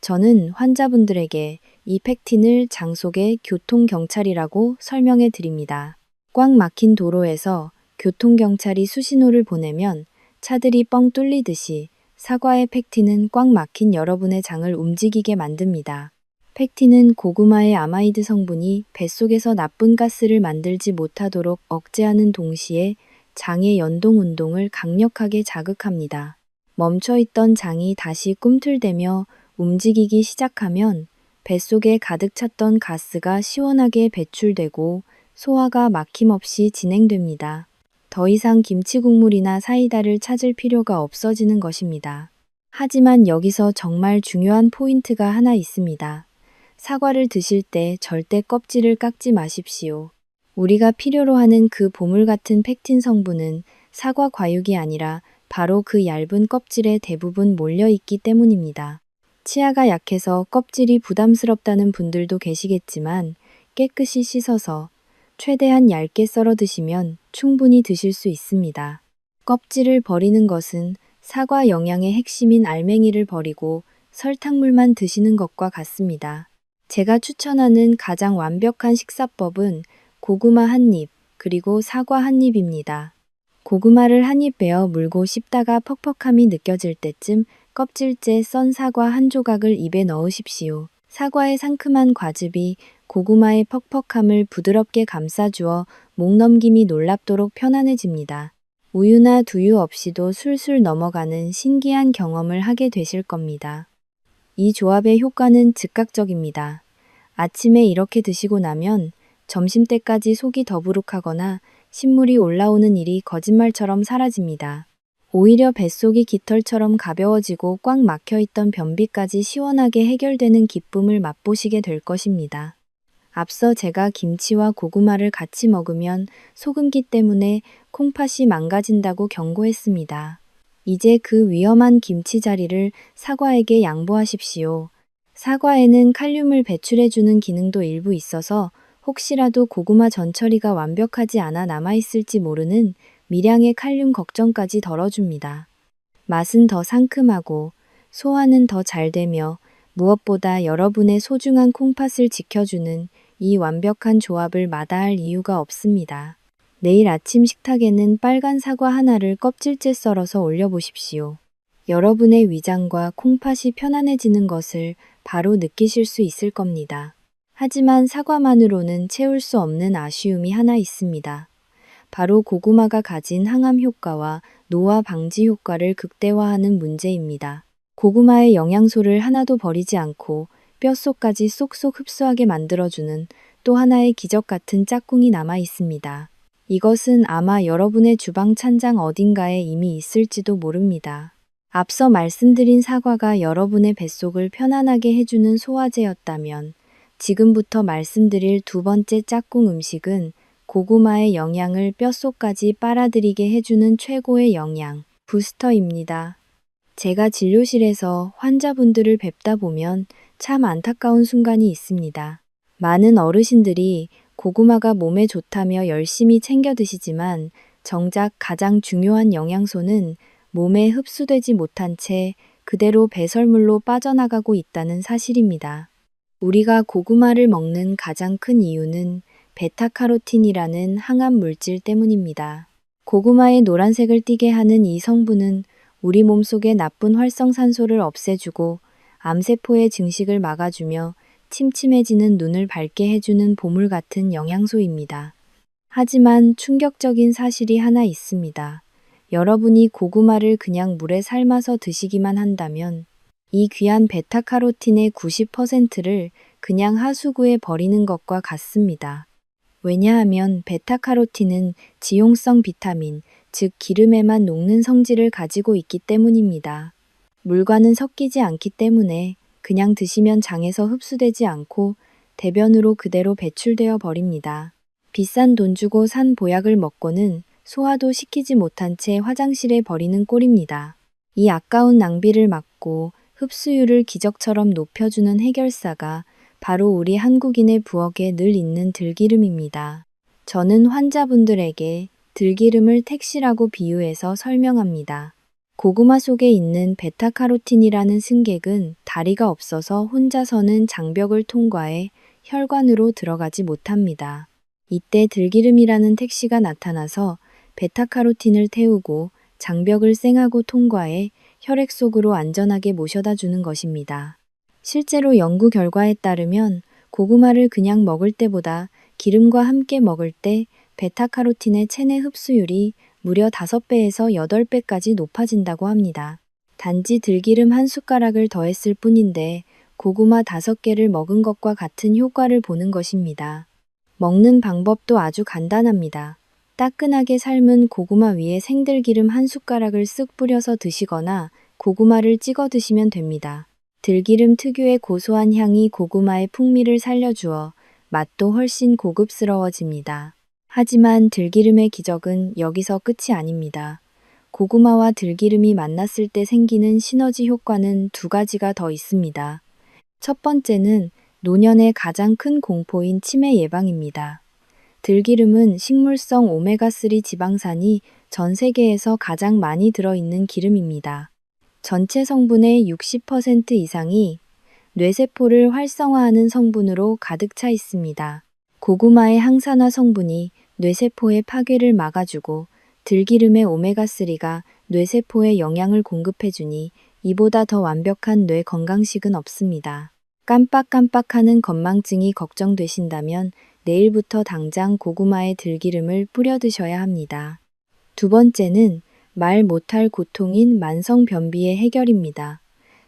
저는 환자분들에게 이 펙틴을 장속의 교통경찰이라고 설명해 드립니다. 꽉 막힌 도로에서 교통경찰이 수신호를 보내면 차들이 뻥 뚫리듯이 사과의 펙틴은 꽉 막힌 여러분의 장을 움직이게 만듭니다. 펙틴은 고구마의 아마이드 성분이 뱃속에서 나쁜 가스를 만들지 못하도록 억제하는 동시에 장의 연동 운동을 강력하게 자극합니다. 멈춰있던 장이 다시 꿈틀대며 움직이기 시작하면 뱃속에 가득 찼던 가스가 시원하게 배출되고 소화가 막힘없이 진행됩니다. 더 이상 김치 국물이나 사이다를 찾을 필요가 없어지는 것입니다. 하지만 여기서 정말 중요한 포인트가 하나 있습니다. 사과를 드실 때 절대 껍질을 깎지 마십시오. 우리가 필요로 하는 그 보물 같은 펙틴 성분은 사과 과육이 아니라 바로 그 얇은 껍질에 대부분 몰려있기 때문입니다. 치아가 약해서 껍질이 부담스럽다는 분들도 계시겠지만 깨끗이 씻어서 최대한 얇게 썰어 드시면 충분히 드실 수 있습니다. 껍질을 버리는 것은 사과 영양의 핵심인 알맹이를 버리고 설탕물만 드시는 것과 같습니다. 제가 추천하는 가장 완벽한 식사법은 고구마 한 입, 그리고 사과 한 입입니다. 고구마를 한 입 베어 물고 씹다가 퍽퍽함이 느껴질 때쯤 껍질째 썬 사과 한 조각을 입에 넣으십시오. 사과의 상큼한 과즙이 고구마의 퍽퍽함을 부드럽게 감싸주어 목 넘김이 놀랍도록 편안해집니다. 우유나 두유 없이도 술술 넘어가는 신기한 경험을 하게 되실 겁니다. 이 조합의 효과는 즉각적입니다. 아침에 이렇게 드시고 나면 점심때까지 속이 더부룩하거나 신물이 올라오는 일이 거짓말처럼 사라집니다. 오히려 뱃속이 깃털처럼 가벼워지고 꽉 막혀있던 변비까지 시원하게 해결되는 기쁨을 맛보시게 될 것입니다. 앞서 제가 김치와 고구마를 같이 먹으면 소금기 때문에 콩팥이 망가진다고 경고했습니다. 이제 그 위험한 김치 자리를 사과에게 양보하십시오. 사과에는 칼륨을 배출해주는 기능도 일부 있어서 혹시라도 고구마 전처리가 완벽하지 않아 남아있을지 모르는 미량의 칼륨 걱정까지 덜어줍니다. 맛은 더 상큼하고 소화는 더 잘 되며 무엇보다 여러분의 소중한 콩팥을 지켜주는 이 완벽한 조합을 마다할 이유가 없습니다. 내일 아침 식탁에는 빨간 사과 하나를 껍질째 썰어서 올려보십시오. 여러분의 위장과 콩팥이 편안해지는 것을 바로 느끼실 수 있을 겁니다. 하지만 사과만으로는 채울 수 없는 아쉬움이 하나 있습니다. 바로 고구마가 가진 항암 효과와 노화 방지 효과를 극대화하는 문제입니다. 고구마의 영양소를 하나도 버리지 않고 뼛속까지 쏙쏙 흡수하게 만들어주는 또 하나의 기적 같은 짝꿍이 남아 있습니다. 이것은 아마 여러분의 주방 찬장 어딘가에 이미 있을지도 모릅니다. 앞서 말씀드린 사과가 여러분의 뱃속을 편안하게 해주는 소화제였다면 지금부터 말씀드릴 두 번째 짝꿍 음식은 고구마의 영양을 뼛속까지 빨아들이게 해주는 최고의 영양 부스터입니다. 제가 진료실에서 환자분들을 뵙다 보면 참 안타까운 순간이 있습니다. 많은 어르신들이 고구마가 몸에 좋다며 열심히 챙겨 드시지만 정작 가장 중요한 영양소는 몸에 흡수되지 못한 채 그대로 배설물로 빠져나가고 있다는 사실입니다. 우리가 고구마를 먹는 가장 큰 이유는 베타카로틴이라는 항암 물질 때문입니다. 고구마의 노란색을 띠게 하는 이 성분은 우리 몸속의 나쁜 활성산소를 없애주고 암세포의 증식을 막아주며 침침해지는 눈을 밝게 해주는 보물 같은 영양소입니다. 하지만 충격적인 사실이 하나 있습니다. 여러분이 고구마를 그냥 물에 삶아서 드시기만 한다면 이 귀한 베타카로틴의 90%를 그냥 하수구에 버리는 것과 같습니다. 왜냐하면 베타카로틴은 지용성 비타민, 즉 기름에만 녹는 성질을 가지고 있기 때문입니다. 물과는 섞이지 않기 때문에 그냥 드시면 장에서 흡수되지 않고 대변으로 그대로 배출되어 버립니다. 비싼 돈 주고 산 보약을 먹고는 소화도 시키지 못한 채 화장실에 버리는 꼴입니다. 이 아까운 낭비를 막고 흡수율을 기적처럼 높여주는 해결사가 바로 우리 한국인의 부엌에 늘 있는 들기름입니다. 저는 환자분들에게 들기름을 택시라고 비유해서 설명합니다. 고구마 속에 있는 베타카로틴이라는 승객은 다리가 없어서 혼자서는 장벽을 통과해 혈관으로 들어가지 못합니다. 이때 들기름이라는 택시가 나타나서 베타카로틴을 태우고 장벽을 쌩하고 통과해 혈액 속으로 안전하게 모셔다 주는 것입니다. 실제로 연구 결과에 따르면 고구마를 그냥 먹을 때보다 기름과 함께 먹을 때 베타카로틴의 체내 흡수율이 무려 5배에서 8배까지 높아진다고 합니다. 단지 들기름 한 숟가락을 더했을 뿐인데 고구마 5개를 먹은 것과 같은 효과를 보는 것입니다. 먹는 방법도 아주 간단합니다. 따끈하게 삶은 고구마 위에 생들기름 한 숟가락을 쓱 뿌려서 드시거나 고구마를 찍어 드시면 됩니다. 들기름 특유의 고소한 향이 고구마의 풍미를 살려주어 맛도 훨씬 고급스러워집니다. 하지만 들기름의 기적은 여기서 끝이 아닙니다. 고구마와 들기름이 만났을 때 생기는 시너지 효과는 두 가지가 더 있습니다. 첫 번째는 노년의 가장 큰 공포인 치매 예방입니다. 들기름은 식물성 오메가3 지방산이 전 세계에서 가장 많이 들어있는 기름입니다. 전체 성분의 60% 이상이 뇌세포를 활성화하는 성분으로 가득 차 있습니다. 고구마의 항산화 성분이 뇌세포의 파괴를 막아주고 들기름의 오메가3가 뇌세포에 영양을 공급해주니 이보다 더 완벽한 뇌 건강식은 없습니다. 깜빡깜빡하는 건망증이 걱정되신다면 내일부터 당장 고구마에 들기름을 뿌려 드셔야 합니다. 두 번째는 말 못할 고통인 만성 변비의 해결입니다.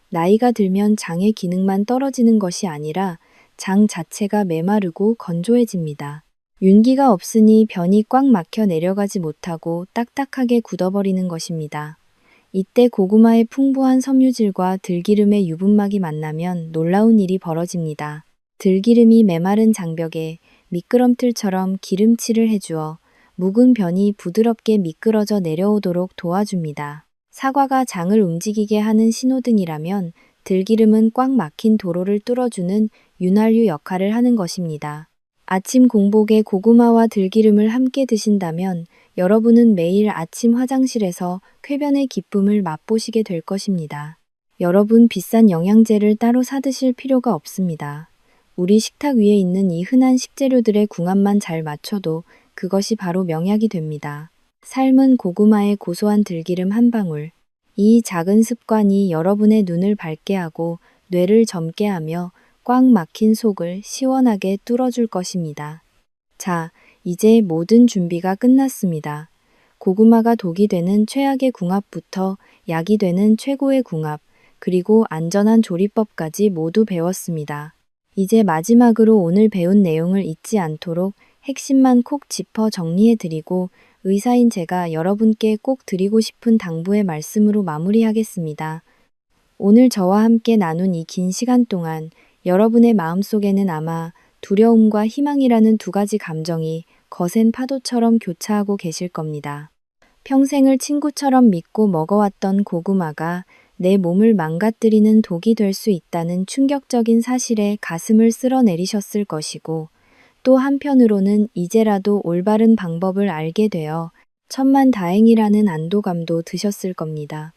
나이가 들면 장의 기능만 떨어지는 것이 아니라 장 자체가 메마르고 건조해집니다. 윤기가 없으니 변이 꽉 막혀 내려가지 못하고 딱딱하게 굳어버리는 것입니다. 이때 고구마의 풍부한 섬유질과 들기름의 유분막이 만나면 놀라운 일이 벌어집니다. 들기름이 메마른 장벽에 미끄럼틀처럼 기름칠을 해주어 묵은 변이 부드럽게 미끄러져 내려오도록 도와줍니다. 사과가 장을 움직이게 하는 신호등이라면 들기름은 꽉 막힌 도로를 뚫어주는 윤활유 역할을 하는 것입니다. 아침 공복에 고구마와 들기름을 함께 드신다면 여러분은 매일 아침 화장실에서 쾌변의 기쁨을 맛보시게 될 것입니다. 여러분 비싼 영양제를 따로 사드실 필요가 없습니다. 우리 식탁 위에 있는 이 흔한 식재료들의 궁합만 잘 맞춰도 그것이 바로 명약이 됩니다. 삶은 고구마의 고소한 들기름 한 방울. 이 작은 습관이 여러분의 눈을 밝게 하고 뇌를 젊게 하며 꽉 막힌 속을 시원하게 뚫어줄 것입니다. 자, 이제 모든 준비가 끝났습니다. 고구마가 독이 되는 최악의 궁합부터 약이 되는 최고의 궁합, 그리고 안전한 조리법까지 모두 배웠습니다. 이제 마지막으로 오늘 배운 내용을 잊지 않도록 핵심만 콕 짚어 정리해드리고 의사인 제가 여러분께 꼭 드리고 싶은 당부의 말씀으로 마무리하겠습니다. 오늘 저와 함께 나눈 이 긴 시간 동안 여러분의 마음속에는 아마 두려움과 희망이라는 두 가지 감정이 거센 파도처럼 교차하고 계실 겁니다. 평생을 친구처럼 믿고 먹어왔던 고구마가 내 몸을 망가뜨리는 독이 될 수 있다는 충격적인 사실에 가슴을 쓸어내리셨을 것이고, 또 한편으로는 이제라도 올바른 방법을 알게 되어 천만다행이라는 안도감도 드셨을 겁니다.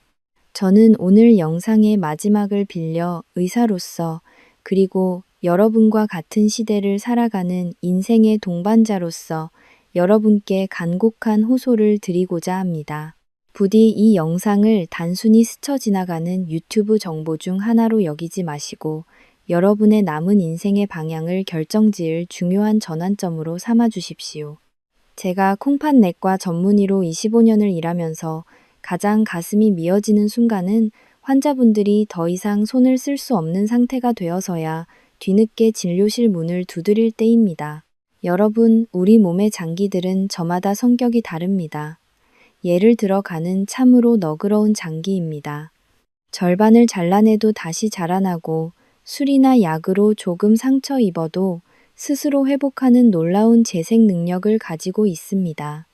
저는 오늘 영상의 마지막을 빌려 의사로서 그리고 여러분과 같은 시대를 살아가는 인생의 동반자로서 여러분께 간곡한 호소를 드리고자 합니다. 부디 이 영상을 단순히 스쳐 지나가는 유튜브 정보 중 하나로 여기지 마시고 여러분의 남은 인생의 방향을 결정지을 중요한 전환점으로 삼아 주십시오. 제가 콩팥내과 전문의로 25년을 일하면서 가장 가슴이 미어지는 순간은 환자분들이 더 이상 손을 쓸 수 없는 상태가 되어서야 뒤늦게 진료실 문을 두드릴 때입니다. 여러분, 우리 몸의 장기들은 저마다 성격이 다릅니다. 예를 들어 간은 참으로 너그러운 장기입니다. 절반을 잘라내도 다시 자라나고 술이나 약으로 조금 상처 입어도 스스로 회복하는 놀라운 재생 능력을 가지고 있습니다.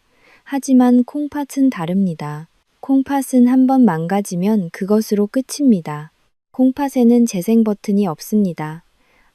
하지만 콩팥은 다릅니다. 콩팥은 한번 망가지면 그것으로 끝입니다. 콩팥에는 재생 버튼이 없습니다.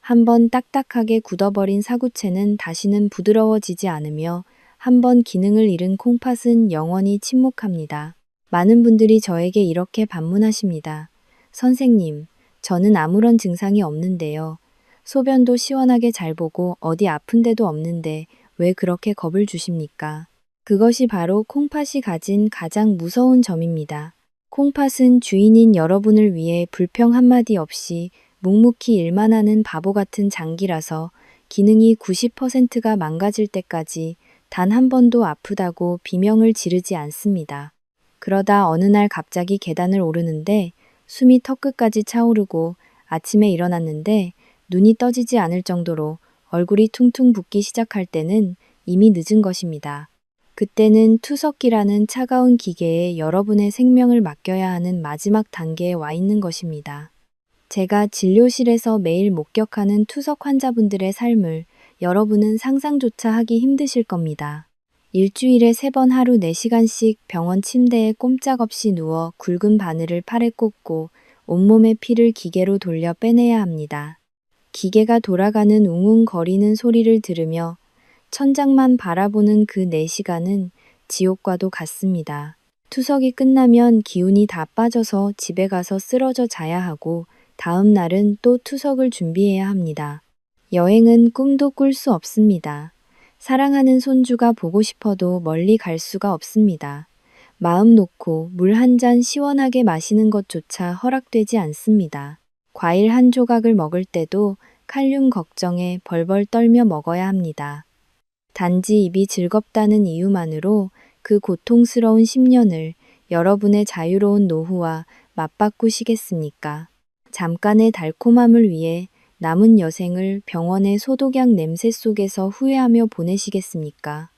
한번 딱딱하게 굳어버린 사구체는 다시는 부드러워지지 않으며 한번 기능을 잃은 콩팥은 영원히 침묵합니다. 많은 분들이 저에게 이렇게 반문하십니다. 선생님, 저는 아무런 증상이 없는데요. 소변도 시원하게 잘 보고 어디 아픈 데도 없는데 왜 그렇게 겁을 주십니까? 그것이 바로 콩팥이 가진 가장 무서운 점입니다. 콩팥은 주인인 여러분을 위해 불평 한마디 없이 묵묵히 일만 하는 바보 같은 장기라서 기능이 90%가 망가질 때까지 단 한 번도 아프다고 비명을 지르지 않습니다. 그러다 어느 날 갑자기 계단을 오르는데 숨이 턱끝까지 차오르고 아침에 일어났는데 눈이 떠지지 않을 정도로 얼굴이 퉁퉁 붓기 시작할 때는 이미 늦은 것입니다. 그때는 투석기라는 차가운 기계에 여러분의 생명을 맡겨야 하는 마지막 단계에 와 있는 것입니다. 제가 진료실에서 매일 목격하는 투석 환자분들의 삶을 여러분은 상상조차 하기 힘드실 겁니다. 일주일에 3번 하루 4시간씩 병원 침대에 꼼짝없이 누워 굵은 바늘을 팔에 꽂고 온몸의 피를 기계로 돌려 빼내야 합니다. 기계가 돌아가는 웅웅거리는 소리를 들으며 천장만 바라보는 그 4시간은 지옥과도 같습니다. 투석이 끝나면 기운이 다 빠져서 집에 가서 쓰러져 자야 하고 다음 날은 또 투석을 준비해야 합니다. 여행은 꿈도 꿀 수 없습니다. 사랑하는 손주가 보고 싶어도 멀리 갈 수가 없습니다. 마음 놓고 물 한 잔 시원하게 마시는 것조차 허락되지 않습니다. 과일 한 조각을 먹을 때도 칼륨 걱정에 벌벌 떨며 먹어야 합니다. 단지 입이 즐겁다는 이유만으로 그 고통스러운 10년을 여러분의 자유로운 노후와 맞바꾸시겠습니까? 잠깐의 달콤함을 위해 남은 여생을 병원의 소독약 냄새 속에서 후회하며 보내시겠습니까?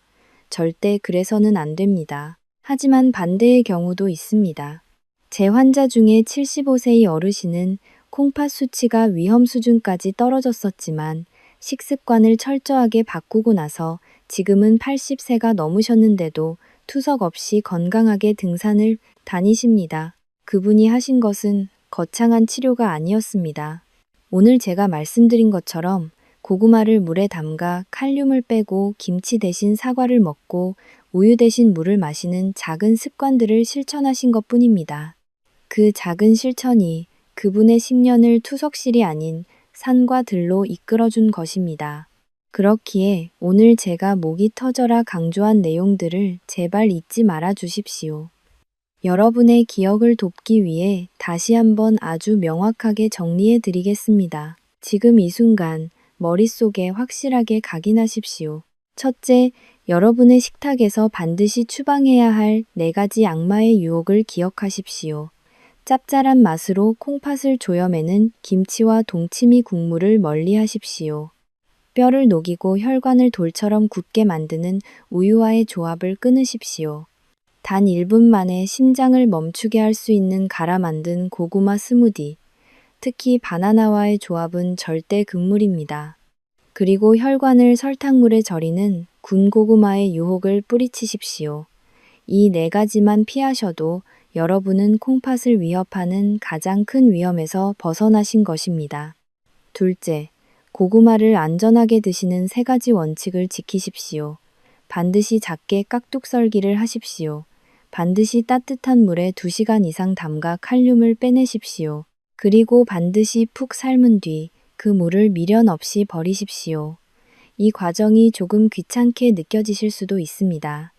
절대 그래서는 안 됩니다. 하지만 반대의 경우도 있습니다. 제 환자 중에 75세의 어르신은 콩팥 수치가 위험 수준까지 떨어졌었지만 식습관을 철저하게 바꾸고 나서 지금은 80세가 넘으셨는데도 투석 없이 건강하게 등산을 다니십니다. 그분이 하신 것은 거창한 치료가 아니었습니다. 오늘 제가 말씀드린 것처럼 고구마를 물에 담가 칼륨을 빼고 김치 대신 사과를 먹고 우유 대신 물을 마시는 작은 습관들을 실천하신 것뿐입니다. 그 작은 실천이 그분의 10년을 투석실이 아닌 산과 들로 이끌어준 것입니다. 그렇기에 오늘 제가 목이 터져라 강조한 내용들을 제발 잊지 말아 주십시오. 여러분의 기억을 돕기 위해 다시 한번 아주 명확하게 정리해 드리겠습니다. 지금 이 순간 머릿속에 확실하게 각인하십시오. 첫째, 여러분의 식탁에서 반드시 추방해야 할 4가지 악마의 유혹을 기억하십시오. 짭짤한 맛으로 콩팥을 조여매는 김치와 동치미 국물을 멀리 하십시오. 뼈를 녹이고 혈관을 돌처럼 굳게 만드는 우유와의 조합을 끊으십시오. 단 1분 만에 심장을 멈추게 할 수 있는 갈아 만든 고구마 스무디. 특히 바나나와의 조합은 절대 극물입니다. 그리고 혈관을 설탕물에 절이는 군고구마의 유혹을 뿌리치십시오. 이 4가지만 피하셔도 여러분은 콩팥을 위협하는 가장 큰 위험에서 벗어나신 것입니다. 둘째, 고구마를 안전하게 드시는 3가지 원칙을 지키십시오. 반드시 작게 깍둑 썰기를 하십시오. 반드시 따뜻한 물에 2시간 이상 담가 칼륨을 빼내십시오. 그리고 반드시 푹 삶은 뒤 그 물을 미련 없이 버리십시오. 이 과정이 조금 귀찮게 느껴지실 수도 있습니다.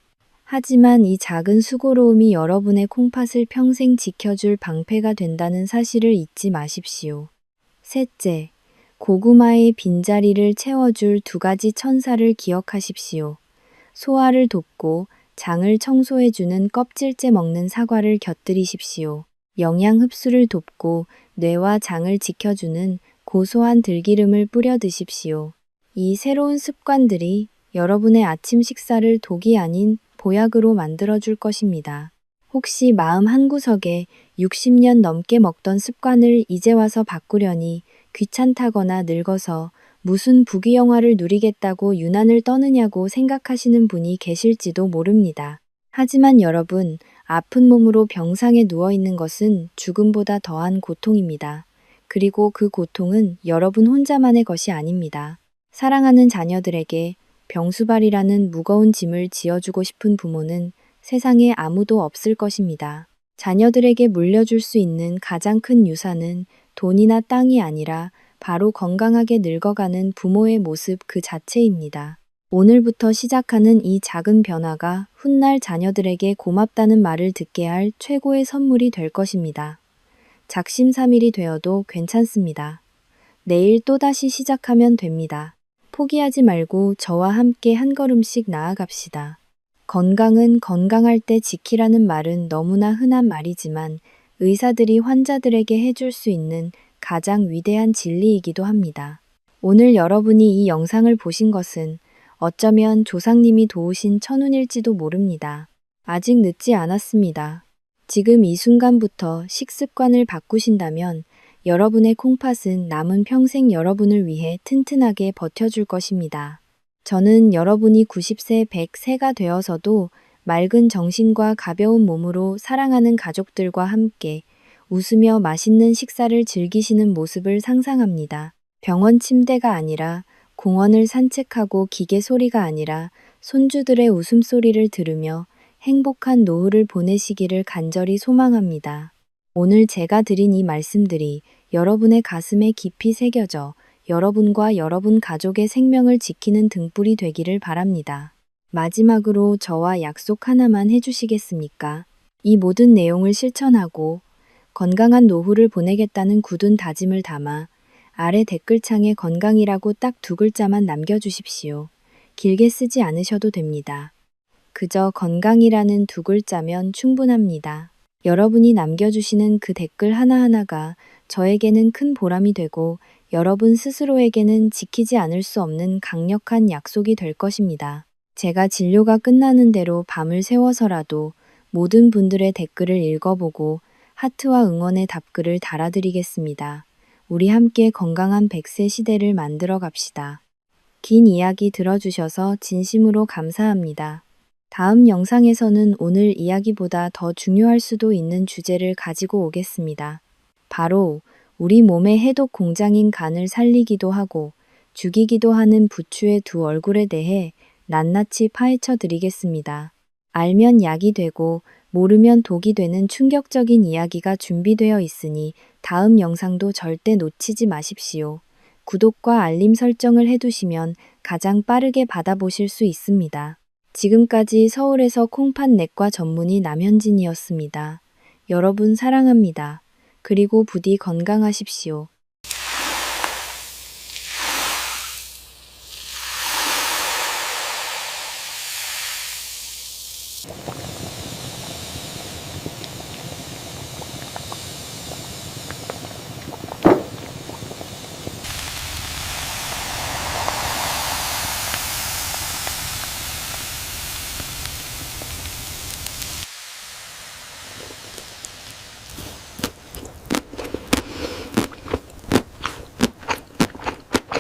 하지만 이 작은 수고로움이 여러분의 콩팥을 평생 지켜줄 방패가 된다는 사실을 잊지 마십시오. 셋째, 고구마의 빈자리를 채워줄 2가지 천사를 기억하십시오. 소화를 돕고 장을 청소해주는 껍질째 먹는 사과를 곁들이십시오. 영양 흡수를 돕고 뇌와 장을 지켜주는 고소한 들기름을 뿌려 드십시오. 이 새로운 습관들이 여러분의 아침 식사를 독이 아닌 보약으로 만들어줄 것입니다. 혹시 마음 한구석에 60년 넘게 먹던 습관을 이제 와서 바꾸려니 귀찮다거나 늙어서 무슨 부귀영화를 누리겠다고 유난을 떠느냐고 생각하시는 분이 계실지도 모릅니다. 하지만 여러분, 아픈 몸으로 병상에 누워있는 것은 죽음보다 더한 고통입니다. 그리고 그 고통은 여러분 혼자만의 것이 아닙니다. 사랑하는 자녀들에게 병수발이라는 무거운 짐을 지어주고 싶은 부모는 세상에 아무도 없을 것입니다. 자녀들에게 물려줄 수 있는 가장 큰 유산은 돈이나 땅이 아니라 바로 건강하게 늙어가는 부모의 모습 그 자체입니다. 오늘부터 시작하는 이 작은 변화가 훗날 자녀들에게 고맙다는 말을 듣게 할 최고의 선물이 될 것입니다. 작심삼일이 되어도 괜찮습니다. 내일 또다시 시작하면 됩니다. 포기하지 말고 저와 함께 한 걸음씩 나아갑시다. 건강은 건강할 때 지키라는 말은 너무나 흔한 말이지만 의사들이 환자들에게 해줄 수 있는 가장 위대한 진리이기도 합니다. 오늘 여러분이 이 영상을 보신 것은 어쩌면 조상님이 도우신 천운일지도 모릅니다. 아직 늦지 않았습니다. 지금 이 순간부터 식습관을 바꾸신다면 여러분의 콩팥은 남은 평생 여러분을 위해 튼튼하게 버텨줄 것입니다. 저는 여러분이 90세, 100세가 되어서도 맑은 정신과 가벼운 몸으로 사랑하는 가족들과 함께 웃으며 맛있는 식사를 즐기시는 모습을 상상합니다. 병원 침대가 아니라 공원을 산책하고 기계 소리가 아니라 손주들의 웃음소리를 들으며 행복한 노후를 보내시기를 간절히 소망합니다. 오늘 제가 드린 이 말씀들이 여러분의 가슴에 깊이 새겨져 여러분과 여러분 가족의 생명을 지키는 등불이 되기를 바랍니다. 마지막으로 저와 약속 하나만 해주시겠습니까? 이 모든 내용을 실천하고 건강한 노후를 보내겠다는 굳은 다짐을 담아 아래 댓글창에 건강이라고 딱 2글자만 남겨주십시오. 길게 쓰지 않으셔도 됩니다. 그저 건강이라는 2글자면 충분합니다. 여러분이 남겨주시는 그 댓글 하나하나가 저에게는 큰 보람이 되고 여러분 스스로에게는 지키지 않을 수 없는 강력한 약속이 될 것입니다. 제가 진료가 끝나는 대로 밤을 새워서라도 모든 분들의 댓글을 읽어보고 하트와 응원의 답글을 달아드리겠습니다. 우리 함께 건강한 100세 시대를 만들어 갑시다. 긴 이야기 들어주셔서 진심으로 감사합니다. 다음 영상에서는 오늘 이야기보다 더 중요할 수도 있는 주제를 가지고 오겠습니다. 바로 우리 몸의 해독 공장인 간을 살리기도 하고 죽이기도 하는 부추의 2 얼굴에 대해 낱낱이 파헤쳐 드리겠습니다. 알면 약이 되고 모르면 독이 되는 충격적인 이야기가 준비되어 있으니 다음 영상도 절대 놓치지 마십시오. 구독과 알림 설정을 해두시면 가장 빠르게 받아보실 수 있습니다. 지금까지 서울에서 콩팥 내과 전문의 남현진이었습니다. 여러분 사랑합니다. 그리고 부디 건강하십시오.